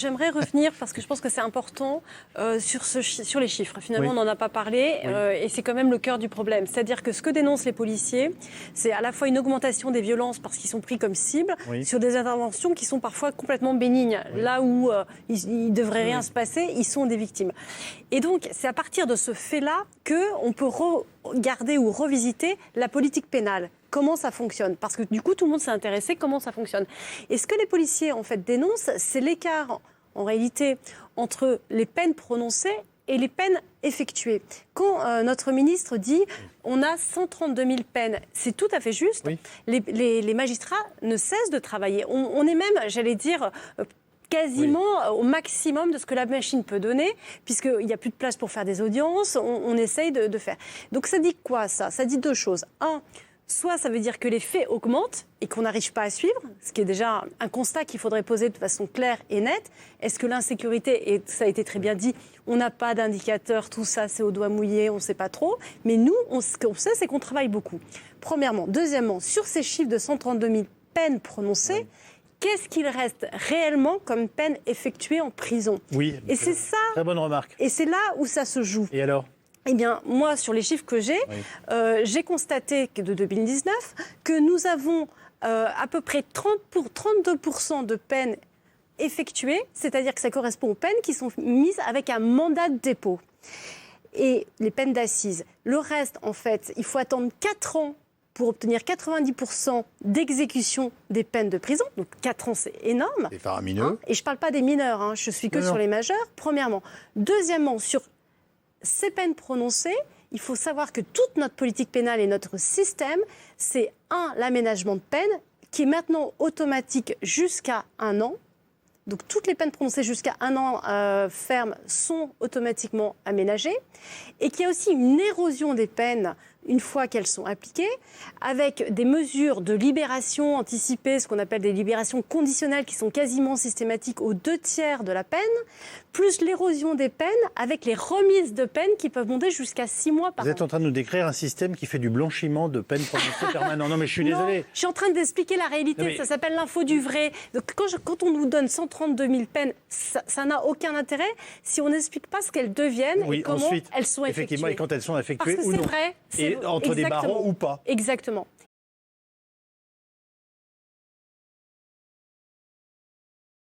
J'aimerais revenir, parce que je pense que c'est important, sur les chiffres. Finalement, on n'en a pas parlé, et c'est quand même le cœur du problème. C'est-à-dire que ce que dénoncent les policiers, c'est à la fois une augmentation des violences parce qu'ils sont pris comme cible, sur des interventions qui sont parfois complètement bénignes. Là où il ne devrait rien se passer, ils sont des victimes. Et donc, c'est à partir de ce fait-là qu'on peut regarder ou revisiter la politique pénale. Comment ça fonctionne? Parce que du coup, tout le monde s'est intéressé comment ça fonctionne. Et ce que les policiers, en fait, dénoncent, c'est l'écart, en réalité, entre les peines prononcées et les peines effectuées. Quand notre ministre dit on a 132 000 peines, c'est tout à fait juste. Les magistrats ne cessent de travailler. On est même, j'allais dire, quasiment au maximum de ce que la machine peut donner, puisqu'il n'y a plus de place pour faire des audiences, on essaye de faire. Donc ça dit quoi, ça? Ça dit deux choses. Un, soit ça veut dire que les faits augmentent et qu'on n'arrive pas à suivre, ce qui est déjà un constat qu'il faudrait poser de façon claire et nette. Est-ce que l'insécurité, et ça a été très bien dit, on n'a pas d'indicateur, tout ça c'est au doigt mouillé, on ne sait pas trop. Mais nous, ce qu'on sait, c'est qu'on travaille beaucoup. Premièrement. Deuxièmement, sur ces chiffres de 132 000 peines prononcées, qu'est-ce qu'il reste réellement comme peine effectuée en prison? Et c'est ça. Très bonne remarque. Et c'est là où ça se joue. Et alors? Eh bien, moi, sur les chiffres que j'ai constaté que de 2019 que nous avons à peu près 32% de peines effectuées, c'est-à-dire que ça correspond aux peines qui sont mises avec un mandat de dépôt. Et les peines d'assises. Le reste, en fait, il faut attendre 4 ans pour obtenir 90% d'exécution des peines de prison. Donc 4 ans, c'est énorme. C'est faramineux. Et je ne parle pas des mineurs, je suis que sur les majeurs, premièrement. Deuxièmement, sur ces peines prononcées, il faut savoir que toute notre politique pénale et notre système, c'est l'aménagement de peine qui est maintenant automatique jusqu'à 1 an. Donc toutes les peines prononcées jusqu'à 1 an ferme sont automatiquement aménagées. Et qu'il y a aussi une érosion des peines une fois qu'elles sont appliquées, avec des mesures de libération anticipée, ce qu'on appelle des libérations conditionnelles qui sont quasiment systématiques aux 2/3 de la peine, plus l'érosion des peines avec les remises de peine qui peuvent monter jusqu'à 6 mois par an. Vous êtes en train de nous décrire un système qui fait du blanchiment de peines prononcées permanentes. Non, mais je suis désolé. Je suis en train d'expliquer la réalité, ça s'appelle l'info du vrai. Donc, quand on nous donne 132 000 peines, ça n'a aucun intérêt si on n'explique pas ce qu'elles deviennent et comment elles sont effectuées. Effectivement, et quand elles sont effectuées Parce que ou non. c'est vrai. Et entre des barreaux ou pas. Exactement.